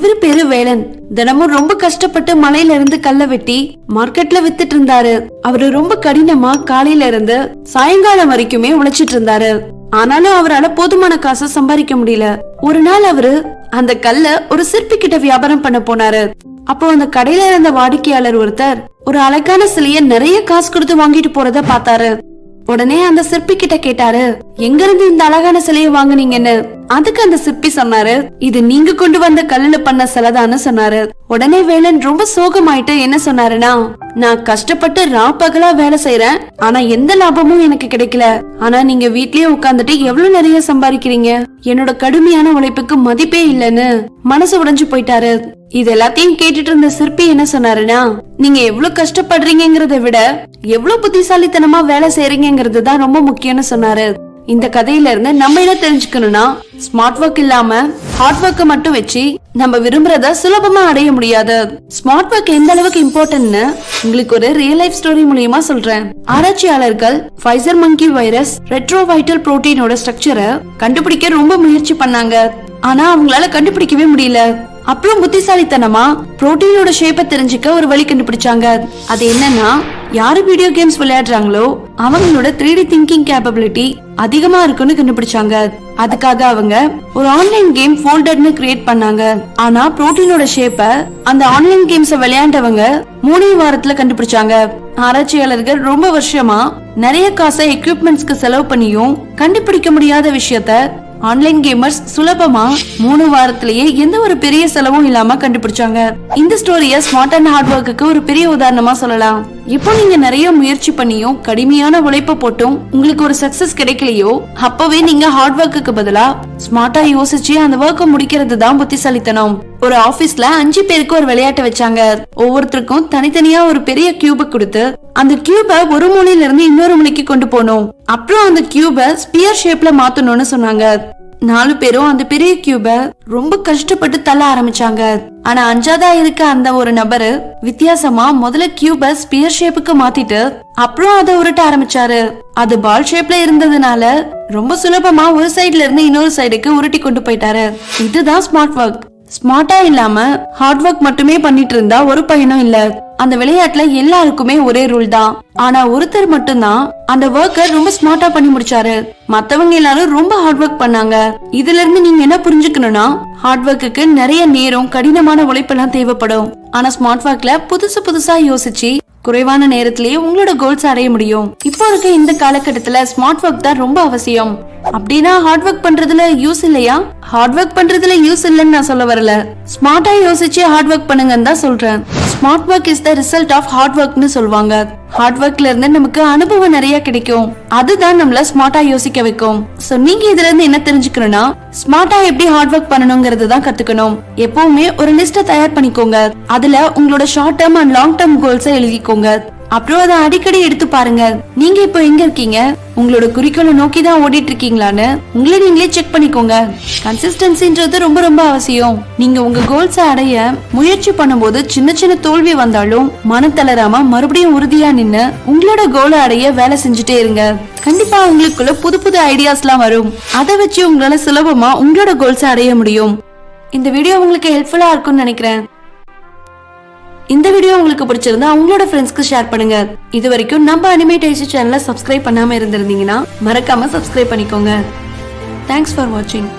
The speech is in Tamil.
இவரு பேரு வேலன். தினமும் ரொம்ப கஷ்டப்பட்டு மலையில இருந்து கல்ல வெட்டி மார்க்கெட்ல வித்துட்டு இருந்தாரு. அவரு ரொம்ப கடினமா காலையில இருந்து சாயங்காலம் வரைக்குமே உழைச்சிட்டு இருந்தாரு. ஆனாலும் அவரால போதுமான காசை சம்பாதிக்க முடியல. ஒரு நாள் அவரு அந்த கல்ல ஒரு சிற்பி கிட்ட வியாபாரம் பண்ண போனாரு. அப்போ அந்த கடையில இருந்த வாடிக்கையாளர் ஒருத்தர் ஒரு அழகான சிலைய நிறைய காசு கொடுத்து வாங்கிட்டு போறத பாத்தாரு. உடனே அந்த சிற்பி கிட்ட கேட்டாரு, எங்க இருந்து இந்த அழகான சிலைய வாங்குனீங்கன்னு. அதுக்கு அந்த சிற்பி சொன்னாரு, இது நீங்க கொண்டு வந்த கல்லுல பண்ண சிலைதான்னு சொன்னாரு. உடனே வேலன் ரொம்ப சோகமாயிட்டு என்ன சொன்னாருன்னா, நான் கஷ்டப்பட்டு ராப்பகலா வேலை செய்யறேன், ஆனா எந்த லாபமும் எனக்கு கிடைக்கல. ஆனா நீங்க வீட்லயே உட்கார்ந்துட்டு எவ்வளவு நிறைய சம்பாதிக்கிறீங்க, என்னோட கடுமையான உழைப்புக்கு மதிப்பே இல்லன்னு மனசு உடைஞ்சு போயிட்டாரு. இது எல்லாத்தையும் கேட்டுட்டு இருந்த சிற்பி என்ன சொன்னாருன்னா, நீங்க எவ்வளவு கஷ்டப்படுறீங்கிறத விட எவ்வளவு புத்திசாலித்தனமா வேலை செய்யறீங்கிறது தான் ரொம்ப முக்கியம்னு சொன்னாரு. இந்த கதையில இருந்து நம்ம என்ன தெரிஞ்சுக்கணும்னா, ஸ்மார்ட் ஒர்க் இல்லாம ஹார்ட் ஒர்க்க மட்டும் வச்சு நம்ம விரும்புறத சுலபமா அடைய முடியாது. ஸ்மார்ட் ஒர்க் எந்த அளவுக்கு இம்பார்ட்டன்ட்னு உங்களுக்கு ஒரு ரியல் லைஃப் ஸ்டோரி மூலமா சொல்றேன். ஆராய்ச்சியாளர்கள் ஃபைசர் மங்கி வைரஸ் ரெட்ரோவைட்டல் புரோட்டீனோட ஸ்ட்ரக்சரை கண்டுபிடிக்க ரொம்ப முயற்சி பண்ணாங்க. ஆனா அவங்களால கண்டுபிடிக்கவே முடியல. அப்புறம் புத்திசாலித்தனமா புரோட்டீனோட ஷேப்பை தெரிஞ்சுக்க ஒரு வழி கண்டுபிடிச்சாங்க. அது என்னன்னா, யாரு வீடியோ கேம்ஸ் விளையாடுறாங்களோ அவங்களோட 3D திங்கிங் கேப்பபிலிட்டி அதிகமா இருக்குன்னு கண்டுபிடிச்சாங்க. அதுக்காக அவங்க ஒரு ஆன்லைன் கேம் ஃபோல்டர்னு கிரியேட் பண்ணாங்க. ஆனா புரோட்டீனோட ஷேப்ப அந்த ஆன்லைன் கேம்ஸ் விளையாண்டவங்க 3 வாரத்துல கண்டுபிடிச்சாங்க. ஆராய்ச்சியாளர்கள் ரொம்ப வருஷமா நிறைய காசை எக்யூப்மெண்ட்ஸ்க்கு செலவு பண்ணியும் கண்டுபிடிக்க முடியாத விஷயத்த ஆன்லைன் கேமர்ஸ் சுலபமா 3 வாரத்திலேயே எந்த ஒரு பெரிய செலவும் இல்லாம கண்டுபிடிச்சாங்க. இந்த ஸ்டோரிய ஸ்மார்ட் அண்ட் ஹார்ட் ஒர்க்குக்கு ஒரு பெரிய உதாரணமா சொல்லலாம். இப்போ நீங்க நிறைய முயற்சி பண்ணியும் கடுமையான உழைப்ப போட்டும் உங்களுக்கு ஒரு சக்சஸ் கிடைக்கலையோ, அப்பவே நீங்க ஹார்ட் ஒர்க்குக்கு பதிலா ஸ்மார்ட்டா யோசிச்சு அந்த ஒர்க்க முடிக்கிறது தான் புத்திசாலித்தனம். ஒரு ஆபீஸ்ல 5 பேருக்கு ஒரு விளையாட்டு வச்சாங்க. ஒவ்வொருத்தருக்கும் தனித்தனியா ஒரு பெரிய கியூப கொடுத்து அந்த கியூப ஒரு மூலையில இருந்து இன்னொரு மூலைக்கு கொண்டு போகணும். அப்புறம் அந்த கியூப ஸ்பியர் ஷேப்ல மாத்தணும்னு சொன்னாங்க. 4 பேரும் அந்த பெரிய கியூப ரொம்ப கஷ்டப்பட்டு தள்ள ஆரம்பிச்சாங்க. ஆனா 5ஆவதா இருக்க அந்த ஒரு நபரு வித்தியாசமா முதல்ல கியூப ஸ்பியர் ஷேப்புக்கு மாத்திட்டு அப்புறம் அதை உருட்ட ஆரம்பிச்சாரு. அது பால் ஷேப்ல இருந்ததுனால ரொம்ப சுலபமா ஒரு சைடுல இருந்து இன்னொரு சைடுக்கு உருட்டி கொண்டு போயிட்டாரு. இதுதான் ஸ்மார்ட் ஒர்க். ஸ்மார்ட்டா இல்லாம ஹார்ட் ஒர்க் மட்டுமே பண்ணிட்டு இருந்தா ஒரு பயனும் இல்ல. அந்த விளையாட்டுல எல்லாருக்குமே ஒரே ரூல் தான். ஆனா ஒருத்தர் மட்டும்தான் அந்த ஒர்க்கர் ரொம்ப ஸ்மார்ட்டா பண்ணி முடிச்சாரு. மத்தவங்க எல்லாரும் ரொம்ப ஹார்ட் ஒர்க் பண்ணாங்க. இதுல இருந்து நீங்க என்ன புரிஞ்சுக்கணும்னா, ஹார்ட் ஒர்க்குக்கு நிறைய நேரம் கடினமான உழைப்பெல்லாம் தேவைப்படும். ஆனா ஸ்மார்ட் ஒர்க்ல புதுசா யோசிச்சு குறைவான நேரத்திலேயே உங்களோட கோல்ஸ் அடைய முடியும். இப்போ இருக்க இந்த காலகட்டத்துல ஸ்மார்ட் ஒர்க் தான் ரொம்ப அவசியம். அப்படின்னா ஹார்ட் ஒர்க் பண்றதுல யூஸ் இல்லையா? ஹார்ட் ஒர்க் பண்றதுல யூஸ் இல்லைன்னு நான் சொல்ல வரல. ஸ்மார்ட்டா யோசிச்சு ஹார்ட் ஒர்க் பண்ணுங்கன்னு தான் சொல்றேன். Smart work is the result of hard ஒர்க்னு சொல்லுவாங்க. ஹார்ட் ஒர்க்ல இருந்து நமக்கு அனுபவம் நிறைய கிடைக்கும். அதுதான் நம்மள ஸ்மார்ட்டா யோசிக்க வைக்கும். சோ நீங்க இதுல இருந்து என்ன தெரிஞ்சுக்கணும்னா, ஸ்மார்ட்டா எப்படி ஹார்ட் ஒர்க் பண்ணணும்ங்கறது தான் கத்துக்கணும். எப்பவுமே ஒரு லிஸ்ட தயார் பண்ணிக்கோங்க. அதுல உங்களோட short term and long term கோல்ஸை எழுதிக்கோங்க. அப்புறம் அதை அடிக்கடி எடுத்து பாருங்க. நீங்க இப்போ எங்க இருக்கீங்க, உங்களோட குறிக்கோளை நோக்கி தான் ஓடிட்டு இருக்கீங்களான்னு உங்களை நீங்களே செக் பண்ணிக்கோங்க. கன்சிஸ்டன்சின்றது ரொம்ப ரொம்ப அவசியம். நீங்க உங்க கோல்ஸை அடைய முயற்சி பண்ணும்போது சின்ன தோல்வி வந்தாலும் மன தளராம மறுபடியும் உறுதியா நின்னு உங்களோட கோலை அடைய வேலை செஞ்சுட்டே இருங்க. கண்டிப்பா உங்களுக்குள்ள புது ஐடியாஸ் எல்லாம் வரும். அதை வச்சு உங்களால சுலபமா உங்களோட கோல்ஸை அடைய முடியும். இந்த வீடியோ உங்களுக்கு ஹெல்ப்ஃபுல்லா இருக்கும்னு நினைக்கிறேன். இந்த வீடியோ உங்களுக்கு பிடிச்சிருந்தா உங்களோட ஃப்ரெண்ட்ஸ்க்கு ஷேர் பண்ணுங்க. இது வரைக்கும் நம்ம அனிமேட் ஐஷு சேனலை சப்ஸ்கிரைப் பண்ணாம இருந்திருந்தீங்கன்னா மறக்காம சப்ஸ்கிரைப் பண்ணிக்கோங்க. தேங்க்ஸ் ஃபார் வாட்சிங்.